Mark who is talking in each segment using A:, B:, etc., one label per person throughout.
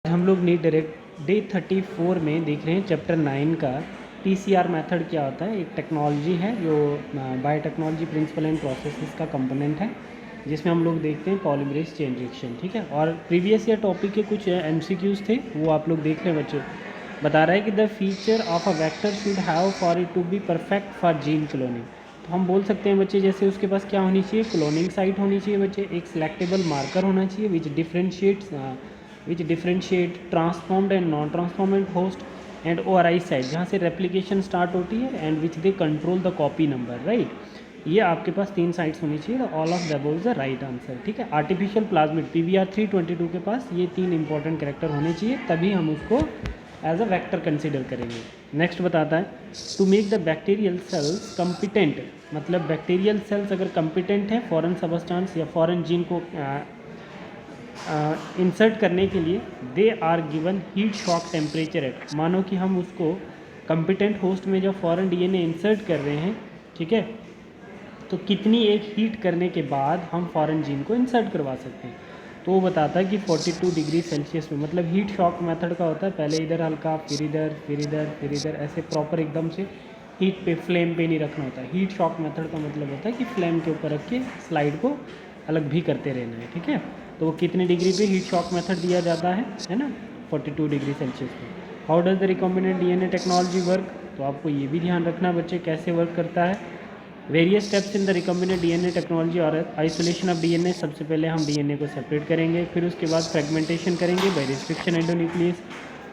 A: हम लोग NEET direct day 34 में देख रहे हैं चैप्टर 9 का टीसीआर मेथड क्या होता है। एक टेक्नोलॉजी है जो बायोटेक्नोलॉजी प्रिंसिपल एंड प्रोसेसेस का कंपोनेंट है, जिसमें हम लोग देखते हैं पॉलीमरेज चेन रिएक्शन। ठीक है, और प्रीवियस ईयर टॉपिक के कुछ एमसीक्यूज थे, वो आप लोग देख रहे हैं बच्चे। बता रहा है कि the feature of a vector should have for it to be perfect for gene cloning. तो हम बोल सकते हैं बच्चे, जैसे उसके पास क्या होनी चाहिए, क्लोनिंग साइट होनी चाहिए बच्चे, एक सिलेक्टेबल मार्कर होना चाहिए which differentiate transformed and non transformed host and ORI site, जहाँ से रेप्लिकेशन स्टार्ट होती है, and which they control the copy number, right. ये आपके पास 3 साइट्स होनी चाहिए, all of the above is the right answer. ठीक है, आर्टिफिशियल प्लाज्मिड PBR 322 के पास ये 3 इंपॉर्टेंट कैरेक्टर होने चाहिए, तभी हम उसको एज अ वेक्टर कंसिडर करेंगे। नेक्स्ट बताता है to make the bacterial cells competent, मतलब बैक्टीरियल सेल्स अगर कम्पिटेंट है फॉरेन सबस्टांस या फॉरेन जीन को इंसर्ट करने के लिए, they are given heat shock temperature at. मानो कि हम उसको कम्पिटेंट होस्ट में जब फॉरेन DNA इंसर्ट कर रहे हैं, ठीक है, तो कितनी एक हीट करने के बाद हम फॉरेन जीन को इंसर्ट करवा सकते हैं। तो वो बताता है कि 42 डिग्री सेल्सियस में, मतलब हीट शॉक मेथड का होता है, पहले इधर हल्का, फिर इधर, फिर इधर, फिर इधर, ऐसे प्रॉपर एकदम से हीट पे, फ्लेम पे नहीं रखना होता है। हीट शॉक मेथड का मतलब होता है कि फ्लेम के ऊपर रख के स्लाइड को अलग भी करते रहना है। ठीक है, तो वो कितने डिग्री पे हीट शॉक मेथड दिया जाता है ना, 42 डिग्री सेल्सियस पे। How does the recombinant DNA technology work, तो आपको ये भी ध्यान रखना बच्चे कैसे वर्क करता है। Various steps in the recombinant DNA technology और आइसोलेशन ऑफ DNA। सबसे पहले हम DNA को सेपरेट करेंगे, फिर उसके बाद फ्रेगमेंटेशन करेंगे by restriction endonuclease.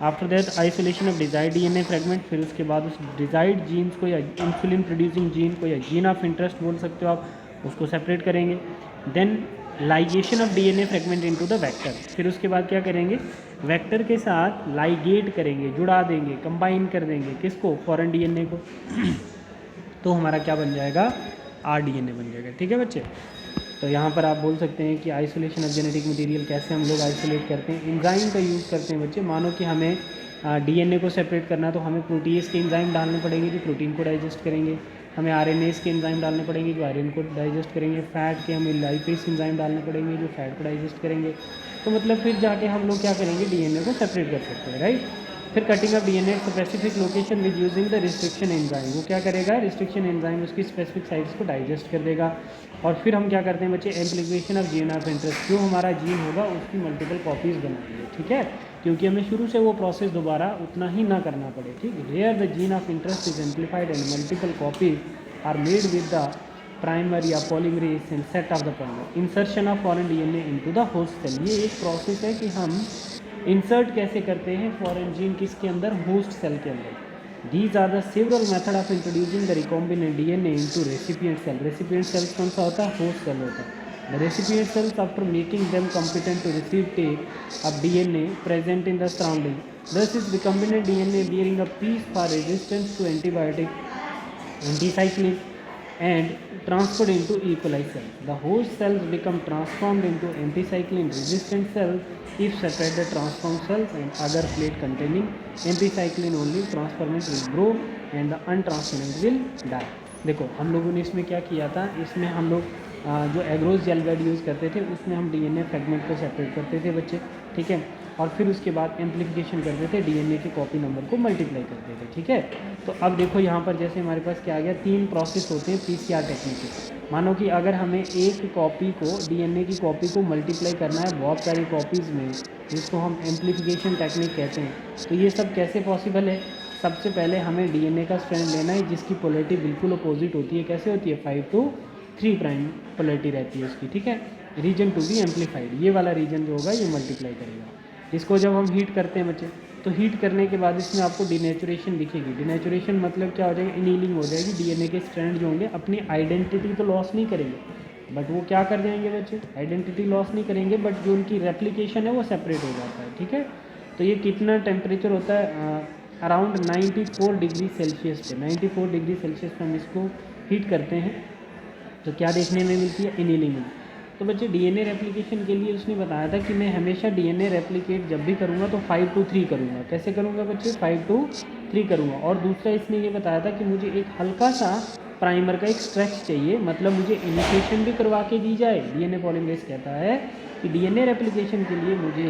A: After that isolation of desired DNA fragment, फिर उसके बाद उस डिजायर्ड जीन्स को या इंसुलिन प्रोड्यूसिंग जीन को या जीन ऑफ इंटरेस्ट बोल सकते हो आप, उसको सेपरेट करेंगे। Then ligation of DNA fragment into the vector, फिर उसके बाद क्या करेंगे, वेक्टर के साथ लाइगेट करेंगे, जुड़ा देंगे, कंबाइन कर देंगे, किसको, फॉरेन DNA को। तो हमारा क्या बन जाएगा, rDNA बन जाएगा। ठीक है बच्चे, तो यहाँ पर आप बोल सकते हैं कि आइसोलेशन ऑफ जेनेटिक मटेरियल कैसे हम लोग आइसोलेट करते हैं, एंजाइम का यूज़ करते हैं बच्चे। मानो कि हमें DNA को सेपरेट करना है, तो हमें प्रोटीएज के एंजाइम डालने पड़ेंगे जो प्रोटीन को डाइजेस्ट करेंगे, हमें RNAs के एंजाइम डालने पड़ेंगे जो आयरन को डाइजेस्ट करेंगे, फैट के हमें लाइपेज एंजाइम डालने पड़ेंगे जो फैट को डाइजेस्ट करेंगे। तो मतलब फिर जाके हम लोग क्या करेंगे, DNA को सेपरेट कर सकते हैं, राइट। फिर cutting of DNA specific location with using the restriction enzyme, वो क्या करेगा, रिस्ट्रिक्शन एंजाइम उसकी स्पेसिफिक साइट्स को डाइजेस्ट कर देगा। और फिर हम क्या करते हैं बच्चे, amplification of gene of interest, जो हमारा जीन होगा उसकी मल्टीपल कॉपीज़ बनाएंगे। ठीक है, क्योंकि हमें शुरू से वो प्रोसेस दोबारा उतना ही ना करना पड़े। ठीक है, here the gene of interest is amplified and multiple copies are made with the primer या polymerase and set of the primer. Insertion of foreign DNA into the host cell, ये एक प्रोसेस है कि हम इंसर्ट कैसे करते हैं foreign gene किसके अंदर, होस्ट सेल के अंदर। These are the several method of introducing the recombinant DNA into recipient cell. Recipient cells कौन सा होता है, host cell होता है। The recipient cells after making them competent to receive take of DNA present in the surrounding. Thus is recombinant DNA bearing a piece for resistance to antibiotic, anticycline and transferred into E. coli cell. The host cells become transformed into anticycline resistant cells if separate the transformed cells and other plate containing anticycline only, transferment will grow and the untransferment will die. देखो हम लोगों ने इसमें क्या किया था, इसमें हम लोग जो एग्रोस जेल बेड यूज़ करते थे उसमें हम DNA फ्रेगमेंट को सेपरेट करते थे बच्चे। ठीक है, और फिर उसके बाद एम्प्लीफिकेशन करते थे, DNA के कॉपी नंबर को मल्टीप्लाई करते थे। ठीक है, तो अब देखो यहाँ पर जैसे हमारे पास क्या आ गया, 3 प्रोसेस होते हैं PCR टेक्निक के। मानो कि अगर हमें एक कॉपी को, DNA की कॉपी को मल्टीप्लाई करना है बहुत सारी कॉपीज़ में, जिसको हम एम्प्लीफिकेशन टेक्निक कहते हैं, तो ये सब कैसे पॉसिबल है। सबसे पहले हमें DNA का स्ट्रैंड लेना है जिसकी पोलैरिटी बिल्कुल अपोजिट होती है। कैसे होती है, 5 to 3 प्राइम पोलैरिटी रहती है उसकी। ठीक है, रीजन टू बी एम्पलीफाइड, ये वाला रीजन जो होगा ये मल्टीप्लाई करेगा। इसको जब हम हीट करते हैं बच्चे, तो हीट करने के बाद इसमें आपको डिनेचुरेशन दिखेगी। डिनेचुरेशन मतलब क्या हो जाएगा, इनीलिंग हो जाएगी। DNA के स्ट्रैंड जो होंगे अपनी आइडेंटिटी तो लॉस नहीं करेंगे, बट वो क्या कर जाएंगे बच्चे, आइडेंटिटी लॉस नहीं करेंगे, बट जो उनकी रेप्लिकेशन है वो सेपरेट हो जाता है। ठीक है, तो ये कितना टेम्परेचर होता है, अराउंड 94 डिग्री सेल्सियस पे, 94 डिग्री सेल्सियस पे हम इसको हीट करते हैं, तो क्या देखने में मिलती है, इनीलिंग। तो बच्चे DNA रेप्लिकेशन के लिए उसने बताया था कि मैं हमेशा DNA रेप्लिकेट जब भी करूँगा तो 5 to 3 करूँगा। कैसे करूँगा बच्चे, 5 to 3 करूँगा। और दूसरा इसने ये बताया था कि मुझे एक हल्का सा प्राइमर का एक स्ट्रेच चाहिए, मतलब मुझे इनिशिएशन भी करवा के दी जाए। DNA पॉलीमरेज कहता है कि DNA रेप्लिकेशन के लिए मुझे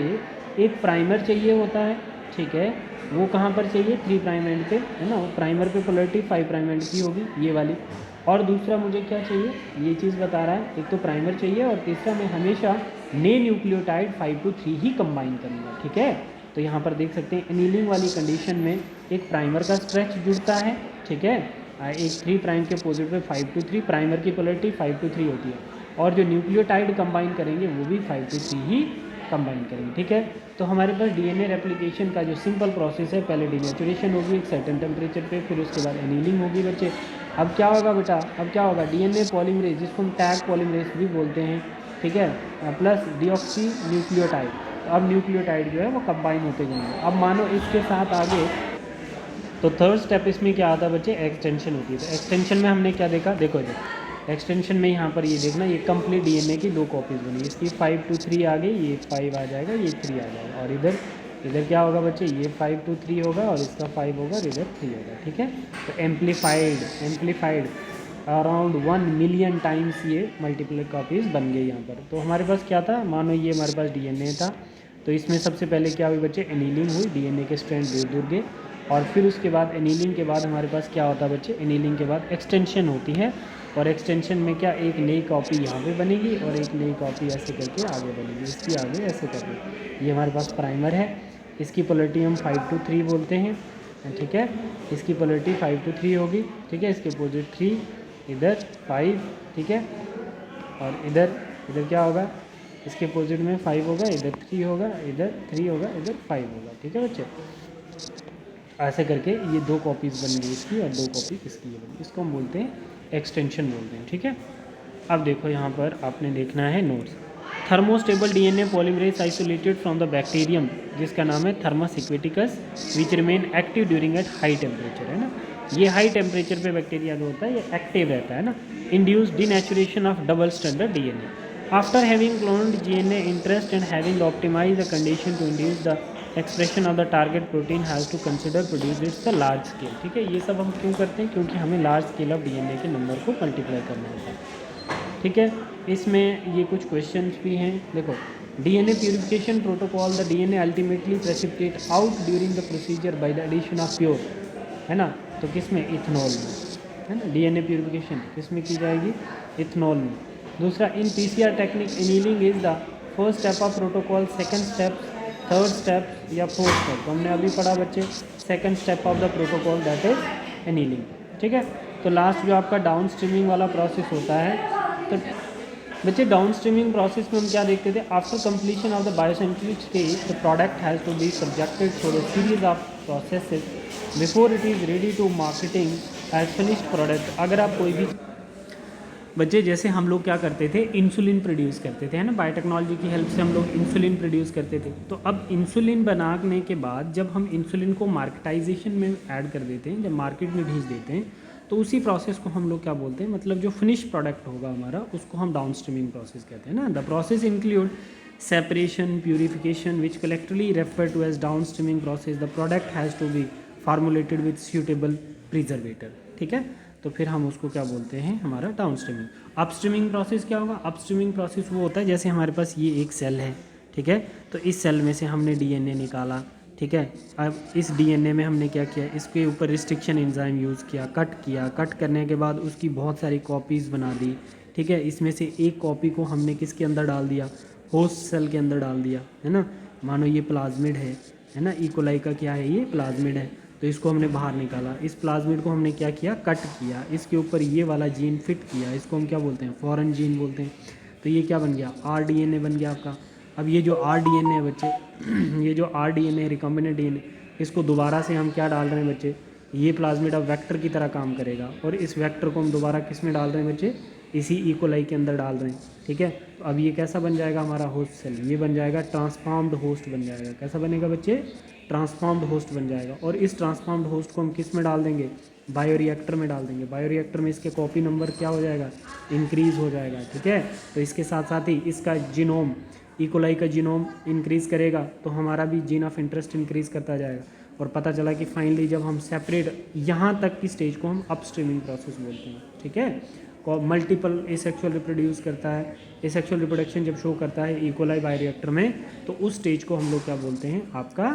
A: एक प्राइमर चाहिए होता है, ठीक है, वो कहाँ पर चाहिए, 3 प्राइम एंड पे, है ना, वो प्राइमर पे पोलरिटी 5 प्राइम एंड की होगी ये वाली। और दूसरा मुझे क्या चाहिए, ये चीज़ बता रहा है, एक तो प्राइमर चाहिए और तीसरा मैं हमेशा नए न्यूक्लियोटाइड 5 to 3 ही कंबाइन करूँगा, ठीक है। तो यहाँ पर देख सकते हैं एनीलिंग वाली कंडीशन में एक प्राइमर का स्ट्रेच जुड़ता है, ठीक है, एक 3 प्राइम के अपोजिट पे 5 to 3, प्राइमर की पोलरिटी 5 to 3 होती है, और जो न्यूक्लियोटाइड कंबाइन करेंगे वो भी 5 to 3 ही कंबाइन करेंगे, ठीक है। तो हमारे पास डीएनए रेप्लिकेशन का जो सिंपल प्रोसेस है, पहले डीनेचुरेशन होगी एक सर्टेन टेम्परेचर पे, फिर उसके बाद एनीलिंग होगी बच्चे। अब क्या होगा बेटा, अब क्या होगा, डीएनए पॉलीमरेज, जिसको हम टैग पॉलीमरेज भी बोलते हैं, ठीक है, प्लस डीऑक्सी न्यूक्लियोटाइड। तो अब न्यूक्लियोटाइड जो है वो कंबाइन होते जाएंगे। अब मानो इसके साथ आगे, तो थर्ड स्टेप इसमें क्या आता है बच्चे, एक्सटेंशन होती है। तो एक्सटेंशन में हमने क्या देखा, देखो जी, एक्सटेंशन में यहाँ पर ये देखना, ये कंप्लीट डीएनए की 2 कॉपीज़ बनी, इसकी 5 to 3 आ गई, ये 5 आ जाएगा, ये 3 आ जाएगा, और इधर इधर क्या होगा बच्चे, ये 5 to 3 होगा और इसका 5 होगा और इधर 3 होगा, ठीक है। तो एम्पलीफाइड अराउंड 1 मिलियन टाइम्स ये मल्टीपल कॉपीज़ बन गई यहाँ पर। तो हमारे पास क्या था, मानो ये हमारे पास डीएनए था, तो इसमें सबसे पहले क्या हुई बच्चे, एनीलिंग हुई, डीएनए के स्ट्रैंड दूर दूर गए, और फिर उसके बाद एनीलिंग के बाद हमारे पास क्या होता है बच्चे, एनीलिंग के बाद एक्सटेंशन होती है, और एक्सटेंशन में क्या, एक नई कॉपी यहाँ पे बनेगी और एक नई कॉपी ऐसे करके आगे बनेगी, इसकी आगे ऐसे करके। ये हमारे पास प्राइमर है, इसकी पोलरिटी हम 5 to 3 बोलते हैं, ठीक है, इसकी पोलरिटी 5 to 3 होगी, ठीक है, इसके अपोजिट 3, इधर 5, ठीक है, और इधर इधर क्या होगा, इसके अपोजिट में 5 होगा, इधर 3 होगा, इधर 3 होगा, इधर 5 होगा, ठीक है बच्चे। ऐसे करके ये 2 कॉपीज़ बन गई इसकी और 2 कॉपी इसकी ये बनी, इसको हम बोलते हैं एक्सटेंशन बोलते हैं, ठीक है। अब देखो यहाँ पर आपने देखना है notes, thermostable DNA polymerase isolated from the bacterium, जिसका नाम है Thermus aquaticus, which remain active during at high temperature, है ना। ये हाई टेम्परेचर पे बैक्टीरिया जो होता है ये एक्टिव रहता है ना। Induce denaturation of double standard DNA after having cloned DNA interest and having optimize the condition to induce the expression of the target protein has to consider produce its the large scale, ठीक है। ये सब हम क्यों करते हैं, क्योंकि हमें लार्ज स्केल ऑफ डीएनए के नंबर को मल्टीप्लाई करना होता है, ठीक है। इसमें ये कुछ क्वेश्चंस भी हैं, देखो, DNA purification protocol, the DNA ultimately precipitate out during the procedure by the addition of pure, है ना, तो किस में, इथेनॉल में, है ना। डीएनए प्यूरिफिकेशन किस में की जाएगी, इथेनॉल में। दूसरा, in PCR technique annealing is the first step of protocol, second step, third step या फोर्थ स्टेप, तो हमने अभी पढ़ा बच्चे, second step of the protocol that is annealing, ठीक है। तो लास्ट जो आपका डाउन स्ट्रीमिंग वाला प्रोसेस होता है, तो बच्चे डाउन स्ट्रीमिंग प्रोसेस में हम क्या देखते थे, after completion of the biosynthetic stage the product has to be subjected for a series of processes before it is ready to marketing as finished product. अगर आप कोई भी बच्चे, जैसे हम लोग क्या करते थे, इंसुलिन प्रोड्यूस करते थे, है ना, बायोटेक्नोलॉजी की हेल्प से हम लोग इंसुलिन प्रोड्यूस करते थे। तो अब इंसुलिन बनाने के बाद जब हम इंसुलिन को मार्केटाइजेशन में ऐड कर देते हैं, जब मार्केट में भेज देते हैं, तो उसी प्रोसेस को हम लोग क्या बोलते हैं, मतलब जो फिनिश प्रोडक्ट होगा हमारा, उसको हम डाउन स्ट्रीमिंग प्रोसेस कहते हैं ना। The process include separation, purification, which collectively refer to as down streaming process. The product has to be formulated with suitable preservator, ठीक है। तो फिर हम उसको क्या बोलते हैं, हमारा डाउन स्ट्रीमिंग। अपस्ट्रीमिंग प्रोसेस क्या होगा, अपस्ट्रीमिंग प्रोसेस वो होता है, जैसे हमारे पास ये एक सेल है, ठीक है, तो इस सेल में से हमने डीएनए निकाला, ठीक है। अब इस डीएनए में हमने क्या किया, इसके ऊपर रिस्ट्रिक्शन एंजाइम यूज़ किया, कट करने के बाद उसकी बहुत सारी कॉपीज़ बना दी, ठीक है। इसमें से एक कॉपी को हमने किसके अंदर डाल दिया, होस्ट सेल के अंदर डाल दिया, है ना। मानो ये प्लाज्मिड है ना, इकोलाई का क्या है, ये प्लाज्मिड है, तो इसको हमने बाहर निकाला, इस प्लाज्मिड को हमने क्या किया, कट किया, इसके ऊपर ये वाला जीन फिट किया, इसको हम क्या बोलते हैं, फॉरेन जीन बोलते हैं। तो ये क्या बन गया, आरडीएनए बन गया आपका। अब ये जो आरडीएनए है बच्चे, ये जो आरडीएनए रिकॉम्बिनेंट डीएनए, इसको दोबारा से हम क्या डाल रहे हैं बच्चे, ये प्लाज्मिड अब वेक्टर की तरह काम करेगा, और इस वेक्टर को हम दोबारा किस में डाल रहे हैं बच्चे, इसी इकोलाई के अंदर डाल रहे हैं, ठीक है। तो अब ये कैसा बन जाएगा हमारा होस्ट सेल, ये बन जाएगा ट्रांसफॉर्म्ड होस्ट बन जाएगा। कैसा बनेगा बच्चे, ट्रांसफॉर्म्ड होस्ट बन जाएगा। और इस ट्रांसफॉर्म्ड होस्ट को हम किस में डाल देंगे, बायोरिएक्टर में डाल देंगे। बायोरिएक्टर में इसके कॉपी नंबर क्या हो जाएगा, इंक्रीज़ हो जाएगा, ठीक है। तो इसके साथ साथ ही इसका जीनोम, इकोलाई का जीनोम इंक्रीज़ करेगा, तो हमारा भी जीन ऑफ इंटरेस्ट इंक्रीज़ करता जाएगा। और पता चला कि फाइनली जब हम सेपरेट, यहाँ तक की स्टेज को हम अपस्ट्रीमिंग प्रोसेस बोलते हैं, ठीक है। मल्टीपल एसेक्सुअल रिप्रोड्यूस करता है, एसेक्सुअल रिप्रोडक्शन जब शो करता है इकोलाई बायोरिएक्टर में, तो उस स्टेज को हम लोग क्या बोलते हैं आपका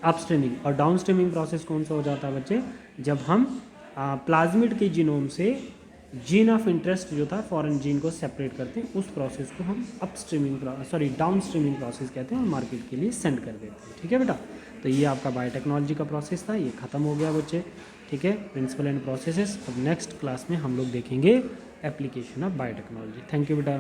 A: अपस्ट्रीमिंग। और डाउनस्ट्रीमिंग प्रोसेस कौन सा हो जाता है बच्चे, जब हम प्लाज्मिड के जीनोम से जीन ऑफ इंटरेस्ट जो था फॉरेन जीन को सेपरेट करते हैं, उस प्रोसेस को हम डाउन स्ट्रीमिंग प्रोसेस कहते हैं और मार्केट के लिए सेंड कर देते हैं। ठीक है बेटा, तो ये आपका बायोटेक्नोलॉजी का प्रोसेस था, ये खत्म हो गया बच्चे। ठीक है, प्रिंसिपल एंड प्रोसेसेस। अब नेक्स्ट क्लास में हम लोग देखेंगे application of biotechnology. Thank you बेटा।